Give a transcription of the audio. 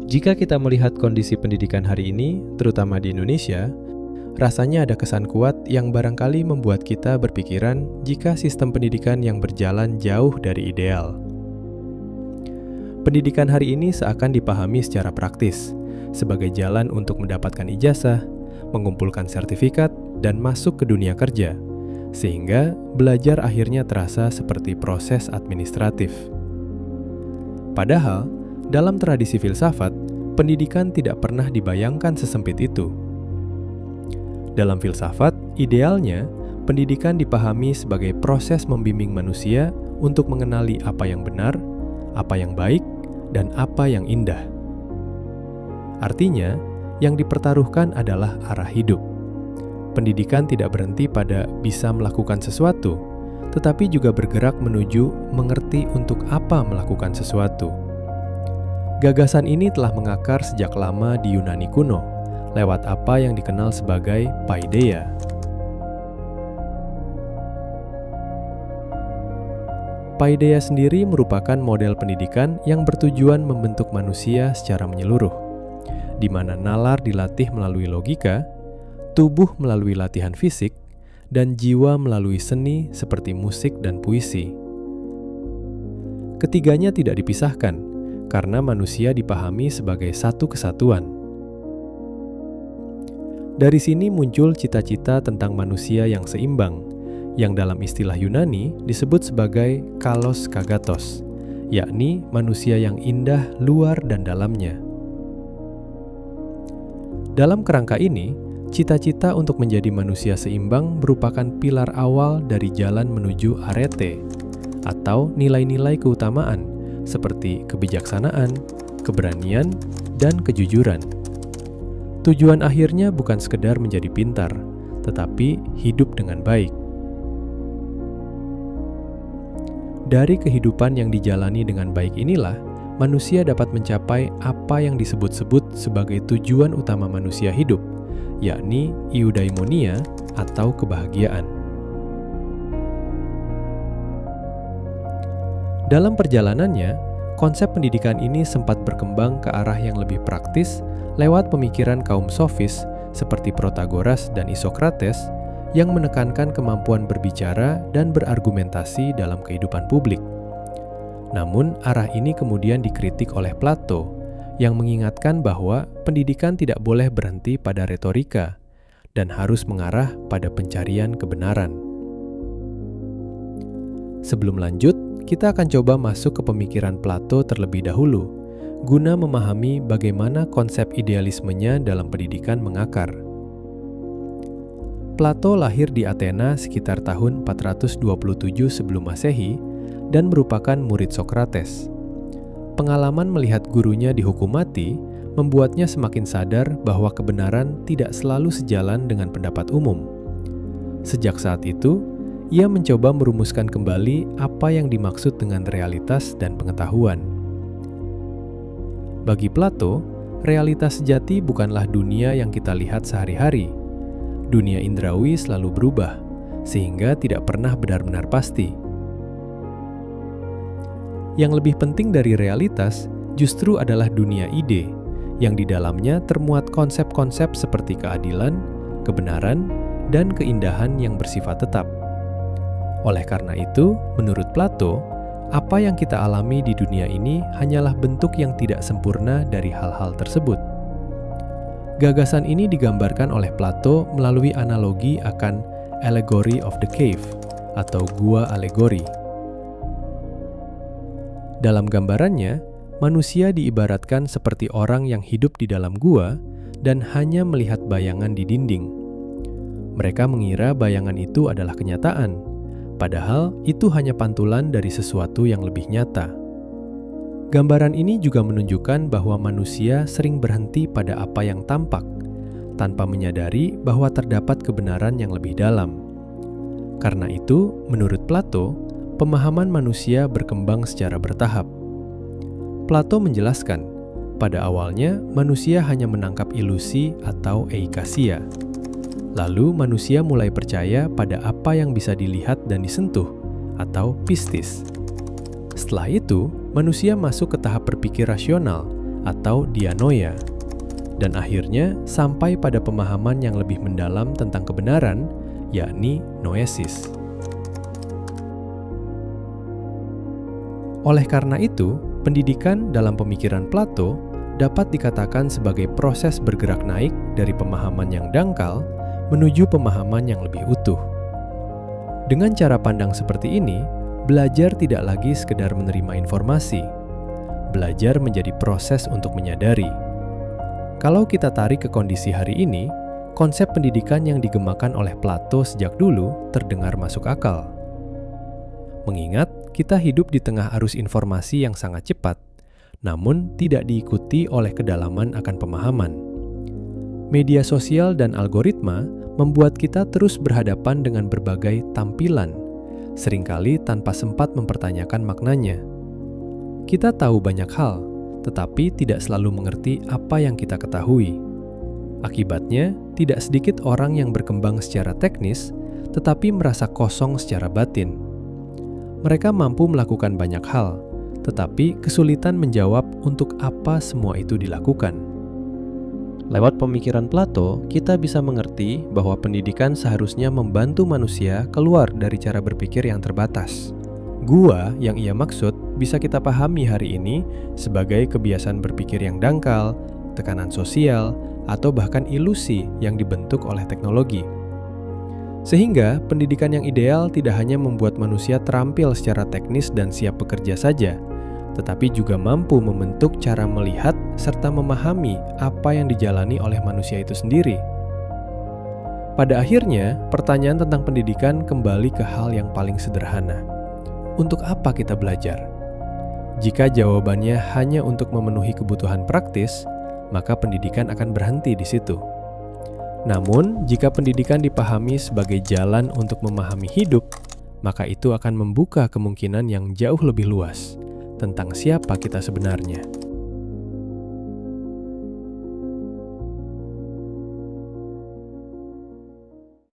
Jika kita melihat kondisi pendidikan hari ini, terutama di Indonesia, rasanya ada kesan kuat yang barangkali membuat kita berpikiran jika sistem pendidikan yang berjalan jauh dari ideal. Pendidikan hari ini seakan dipahami secara praktis, sebagai jalan untuk mendapatkan ijazah, mengumpulkan sertifikat, dan masuk ke dunia kerja, sehingga belajar akhirnya terasa seperti proses administratif. Padahal, dalam tradisi filsafat, pendidikan tidak pernah dibayangkan sesempit itu. Dalam filsafat, idealnya, pendidikan dipahami sebagai proses membimbing manusia untuk mengenali apa yang benar, apa yang baik, dan apa yang indah. Artinya, yang dipertaruhkan adalah arah hidup. Pendidikan tidak berhenti pada bisa melakukan sesuatu, tetapi juga bergerak menuju mengerti untuk apa melakukan sesuatu. Gagasan ini telah mengakar sejak lama di Yunani kuno, lewat apa yang dikenal sebagai paideia. Paideia sendiri merupakan model pendidikan yang bertujuan membentuk manusia secara menyeluruh, di mana nalar dilatih melalui logika, tubuh melalui latihan fisik, dan jiwa melalui seni seperti musik dan puisi. Ketiganya tidak dipisahkan, karena manusia dipahami sebagai satu kesatuan. Dari sini muncul cita-cita tentang manusia yang seimbang, yang dalam istilah Yunani disebut sebagai kalos kagatos, yakni manusia yang indah luar dan dalamnya. Dalam kerangka ini, cita-cita untuk menjadi manusia seimbang merupakan pilar awal dari jalan menuju arete, atau nilai-nilai keutamaan seperti kebijaksanaan, keberanian, dan kejujuran. Tujuan akhirnya bukan sekedar menjadi pintar, tetapi hidup dengan baik. Dari kehidupan yang dijalani dengan baik inilah, manusia dapat mencapai apa yang disebut-sebut sebagai tujuan utama manusia hidup, yakni eudaimonia atau kebahagiaan. Dalam perjalanannya, konsep pendidikan ini sempat berkembang ke arah yang lebih praktis lewat pemikiran kaum sofis seperti Protagoras dan Isokrates yang menekankan kemampuan berbicara dan berargumentasi dalam kehidupan publik. Namun, arah ini kemudian dikritik oleh Plato yang mengingatkan bahwa pendidikan tidak boleh berhenti pada retorika dan harus mengarah pada pencarian kebenaran. Sebelum lanjut, kita akan coba masuk ke pemikiran Plato terlebih dahulu, guna memahami bagaimana konsep idealismenya dalam pendidikan mengakar. Plato lahir di Athena sekitar tahun 427 sebelum Masehi dan merupakan murid Sokrates. Pengalaman melihat gurunya dihukum mati membuatnya semakin sadar bahwa kebenaran tidak selalu sejalan dengan pendapat umum. Sejak saat itu, ia mencoba merumuskan kembali apa yang dimaksud dengan realitas dan pengetahuan. Bagi Plato, realitas sejati bukanlah dunia yang kita lihat sehari-hari. Dunia indrawi selalu berubah, sehingga tidak pernah benar-benar pasti. Yang lebih penting dari realitas justru adalah dunia ide, yang di dalamnya termuat konsep-konsep seperti keadilan, kebenaran, dan keindahan yang bersifat tetap. Oleh karena itu, menurut Plato, apa yang kita alami di dunia ini hanyalah bentuk yang tidak sempurna dari hal-hal tersebut. Gagasan ini digambarkan oleh Plato melalui analogi akan allegory of the cave, atau gua alegori. Dalam gambarannya, manusia diibaratkan seperti orang yang hidup di dalam gua dan hanya melihat bayangan di dinding. Mereka mengira bayangan itu adalah kenyataan, padahal itu hanya pantulan dari sesuatu yang lebih nyata. Gambaran ini juga menunjukkan bahwa manusia sering berhenti pada apa yang tampak, tanpa menyadari bahwa terdapat kebenaran yang lebih dalam. Karena itu, menurut Plato, pemahaman manusia berkembang secara bertahap. Plato menjelaskan, pada awalnya manusia hanya menangkap ilusi atau eikasia. Lalu manusia mulai percaya pada apa yang bisa dilihat dan disentuh, atau pistis. Setelah itu, manusia masuk ke tahap berpikir rasional atau dianoia, dan akhirnya sampai pada pemahaman yang lebih mendalam tentang kebenaran, yakni noesis. Oleh karena itu, pendidikan dalam pemikiran Plato dapat dikatakan sebagai proses bergerak naik dari pemahaman yang dangkal menuju pemahaman yang lebih utuh. Dengan cara pandang seperti ini, belajar tidak lagi sekedar menerima informasi. Belajar menjadi proses untuk menyadari. Kalau kita tarik ke kondisi hari ini, konsep pendidikan yang digemakan oleh Plato sejak dulu terdengar masuk akal. Mengingat kita hidup di tengah arus informasi yang sangat cepat, namun tidak diikuti oleh kedalaman akan pemahaman. Media sosial dan algoritma membuat kita terus berhadapan dengan berbagai tampilan, seringkali tanpa sempat mempertanyakan maknanya. Kita tahu banyak hal, tetapi tidak selalu mengerti apa yang kita ketahui. Akibatnya, tidak sedikit orang yang berkembang secara teknis, tetapi merasa kosong secara batin. Mereka mampu melakukan banyak hal, tetapi kesulitan menjawab untuk apa semua itu dilakukan. Lewat pemikiran Plato, kita bisa mengerti bahwa pendidikan seharusnya membantu manusia keluar dari cara berpikir yang terbatas. Gua yang ia maksud bisa kita pahami hari ini sebagai kebiasaan berpikir yang dangkal, tekanan sosial, atau bahkan ilusi yang dibentuk oleh teknologi. Sehingga pendidikan yang ideal tidak hanya membuat manusia terampil secara teknis dan siap bekerja saja, tetapi juga mampu membentuk cara melihat serta memahami apa yang dijalani oleh manusia itu sendiri. Pada akhirnya, pertanyaan tentang pendidikan kembali ke hal yang paling sederhana. Untuk apa kita belajar? Jika jawabannya hanya untuk memenuhi kebutuhan praktis, maka pendidikan akan berhenti di situ. Namun, jika pendidikan dipahami sebagai jalan untuk memahami hidup, maka itu akan membuka kemungkinan yang jauh lebih luas tentang siapa kita sebenarnya.